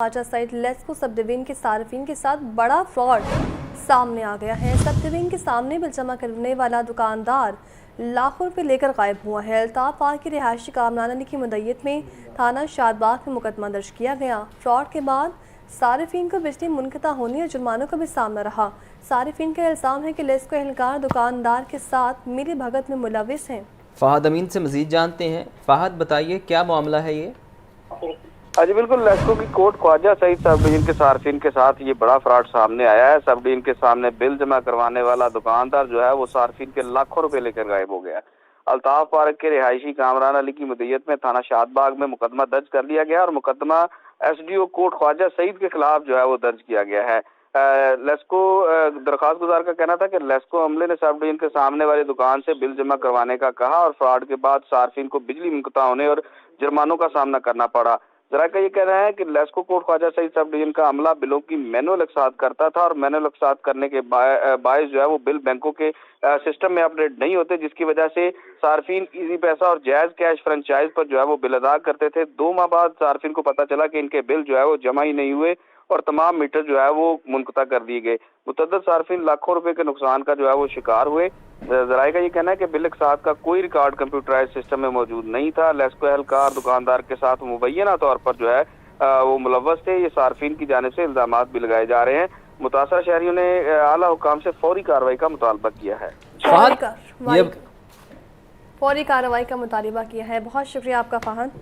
خواجہ site LESCO سب division کے صارفین کے ساتھ بڑا فراڈ سامنے آ گیا ہے۔ سب ڈویژن کے سامنے بل جمع کرنے والا دکاندار لاکھوں روپے لے کر غائب ہوا ہے۔ الطاف پارک کے رہائشی کامران علی کی مدعیت میں تھانہ شاد باغ میں مقدمہ درج کیا گیا۔ فراڈ کے بعد صارفین کو بجلی منقطع ہونے اور جرمانوں کا بھی سامنا رہا۔ صارفین کا الزام ہے کہ لیسکو اہلکار دکاندار کے ساتھ ملی بھگت میں ملوث ہیں۔ فہد امین سے مزید جانتے ہیں۔ فہد بتائیے کیا معاملہ ہے یہ؟ جی بالکل، لیسکو کی کوٹ خواجہ سعید سب ڈویژن کے صارفین کے ساتھ یہ بڑا فراڈ سامنے آیا ہے۔ سب ڈویژن کے سامنے بل جمع کروانے والا دکاندار جو ہے وہ صارفین کے لاکھوں روپے لے کر غائب ہو گیا۔ الطاف پارک کے رہائشی کامران علی کی مدعیت میں تھانہ شاد باغ میں مقدمہ درج کر لیا گیا اور مقدمہ ایس ڈی او کوٹ خواجہ سعید کے خلاف جو ہے وہ درج کیا گیا ہے۔ لیسکو درخواست گزار کا کہنا تھا کہ لیسکو عملے نے سب ڈویژن کے سامنے والی دکان سے بل جمع کروانے کا کہا اور فراڈ کے بعد صارفین کو بجلی منقطع ہونے اور جرمانوں کا سامنا کرنا پڑا۔ ذرائع کا یہ کہنا ہے کہ لیسکو کوٹ خواجہ سعید سب ڈویژن کا عملہ بلوں کی مینول اقساط کرتا تھا اور مینول اقساط کرنے کے باعث جو ہے وہ بل بینکوں کے سسٹم میں اپڈیٹ نہیں ہوتے، جس کی وجہ سے صارفین ایزی پیسہ اور جائز کیش فرنچائز پر جو ہے وہ بل ادا کرتے تھے۔ 2 ماہ بعد صارفین کو پتہ چلا کہ ان کے بل جو ہے وہ جمع ہی نہیں ہوئے اور تمام میٹر جو ہے وہ منقطع کر دیے گئے۔ متعدد صارفین لاکھوں روپے کے نقصان کا جو ہے وہ شکار ہوئے۔ ذرائع کا یہ کہنا ہے کہ بل اقساط کا کوئی ریکارڈ کمپیوٹرائز سسٹم میں موجود نہیں تھا۔ لیسکو اہلکار دکاندار کے ساتھ مبینہ طور پر جو ہے وہ ملوث تھے۔ یہ صارفین کی جانب سے الزامات بھی لگائے جا رہے ہیں۔ متاثرہ شہریوں نے اعلیٰ حکام سے فوری کارروائی کا مطالبہ کیا ہے۔ فوری کارروائی کا مطالبہ کیا ہے۔ بہت شکریہ آپ کا فہد۔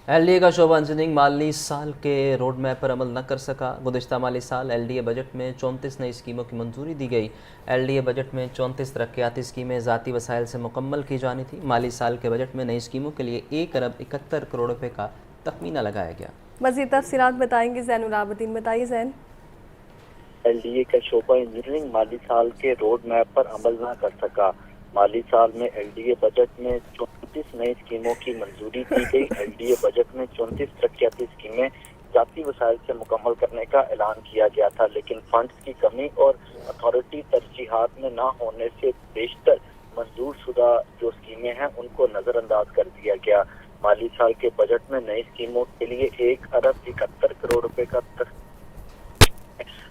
ایل ڈی اے کا شعبہ انجینئرنگ مالی سال کے روڈ میپ پر عمل نہ کر سکا۔ گزشتہ مالی سال ایل ڈی اے بجٹ میں 34 نئی اسکیموں کی منظوری دی گئی۔ ایل ڈی اے بجٹ میں 34 ترقیاتی اسکیمیں ذاتی وسائل سے مکمل کی جانی تھی۔ مالی سال کے بجٹ میں نئی اسکیموں کے لیے 1 ارب 71 کروڑ روپے کا تخمینہ لگایا گیا۔ مزید تفصیلات بتائیں گے زین العابدین۔ بتائیے زین۔ ایل ڈی اے کا شعبہ انجینئرنگ مالی سال کے روڈ میپ پر عمل نہ کر سکا۔ مالی سال میں ایل ڈی اے بجٹ میں 34 نئی اسکیموں کی منظوری دی گئی۔ ایل ڈی اے بجٹ میں 34 ترقیاتی اسکیمیں ذاتی وسائل سے مکمل کرنے کا اعلان کیا گیا تھا، لیکن فنڈز کی کمی اور اتھارٹی ترجیحات میں نہ ہونے سے بیشتر منظور شدہ جو اسکیمیں ہیں ان کو نظر انداز کر دیا گیا۔ مالی سال کے بجٹ میں نئی اسکیموں کے لیے 1 ارب 71 کروڑ روپے کا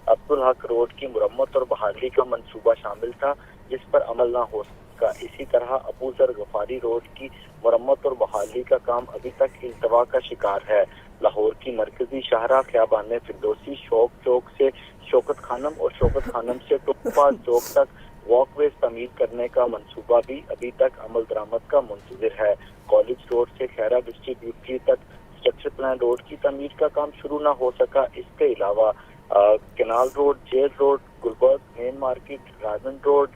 عبدالحق روڈ کی مرمت اور بحالی کا منصوبہ شامل تھا، جس پر عمل نہ ہو سکا۔ اسی طرح ابو ذر غفاری روڈ کی مرمت اور بحالی کا کام ابھی تک التوا کا شکار ہے۔ لاہور کی مرکزی شاہراہ خیابان فردوسی شوق چوک سے شوکت خانم اور شوکت خانم سے ٹوپا چوک تک واک ویز تعمیر کرنے کا منصوبہ بھی ابھی تک عمل درآمد کا منتظر ہے۔ کالج روڈ سے خیرہ ڈسٹریبیوٹری تک اسٹرکچر پلان روڈ کی تعمیر کا کام شروع نہ ہو سکا۔ اس کے علاوہ Canal Road, Jail Road, Gulberg Main Market, Rajan Road,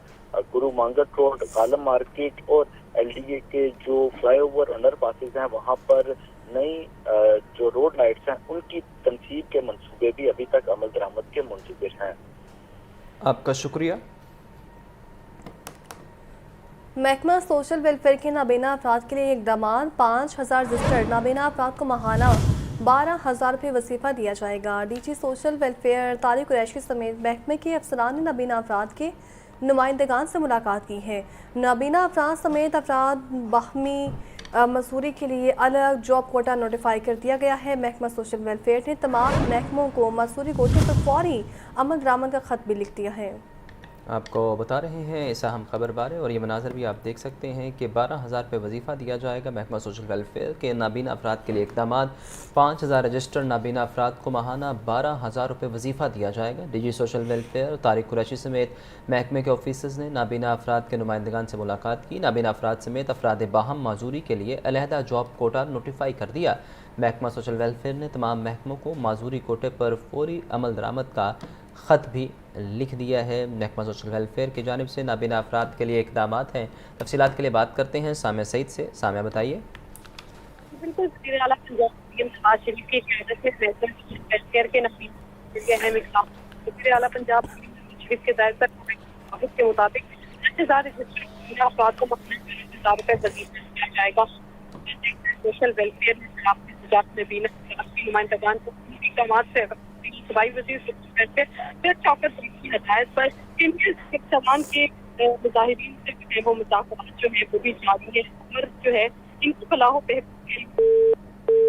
Guru Mangat Road, Alam Market اور ایل ڈی اے کے جو فلائی اوور انڈر پاسز ہیں وہاں پر نئی جو روڈ لائٹس ہیں ان کی تنصیب کے منصوبے بھی ابھی تک عمل درآمد کے منتظر ہیں۔ آپ کا شکریہ۔ محکمہ سوشل ویلفیئر کے نابینا افراد کے لیے اقدامات۔ 5000 رجسٹرڈ نابینا افراد کو ماہانہ 12,000 روپے وظیفہ دیا جائے گا۔ D G social welfare Tariq Qureshi سمیت محکمے کے افسران نے نابینا افراد کے نمائندگان سے ملاقات کی ہے۔ نابینا افراد سمیت افراد باہمی مزدوری کے لیے الگ جاب کوٹا نوٹیفائی کر دیا گیا ہے۔ محکمہ سوشل ویلفیئر نے تمام محکموں کو مزدوری کوٹے پر فوری عمل درآمد کا خط بھی لکھ دیا ہے۔ آپ کو بتا رہے ہیں اس اہم خبر بارے، اور یہ مناظر بھی آپ دیکھ سکتے ہیں کہ 12,000 روپے وظیفہ دیا جائے گا۔ محکمہ سوشل ویلفیئر کے نابینا افراد کے لیے اقدامات۔ 5,000 رجسٹرڈ نابینا افراد کو ماہانہ 12,000 روپے وظیفہ دیا جائے گا۔ D G social welfare Tariq Qureshi سمیت محکمے کے آفیسرز نے نابینا افراد کے نمائندگان سے ملاقات کی۔ نابینا افراد سمیت افراد باہم معذوری کے لیے علیحدہ جاب کوٹا نوٹیفائی کر دیا۔ محکمہ سوشل ویلفیئر نے تمام محکموں کو معذوری کوٹے پر فوری عمل درآمد کا خط بھی لکھ دیا ہے۔ محکمہ سوشل ویلفیئر کی جانب سے نابینا افراد کے لیے اقدامات ہیں۔ تفصیلات کے لیے بات کرتے ہیں سامیہ سعید سے۔ سامیہ بتائیے۔ بالکل، وزیر اعلیٰ پنجاب نواز شریف کی قیادت میں سوشل ویلفیئر کے اہم اقدام۔ وزیر اعلیٰ پنجاب شریف کے دائر پر کے مطابق 10,000 رجسٹرڈ افراد کو ماہانہ 10,000 روپے وظیفہ دیا جائے گا۔ سوشل ویلفیئر نابینا افراد کے نمائندگان کو اقدامات سے صوبائی وزیر شوکت کی ہدایت پر ان کے اقدامات کے مظاہرین سے فہم و مذاکرات جو ہے وہ بھی جاری ہے اور جو ہے ان کی فلاح و بہبود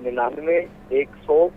99, 100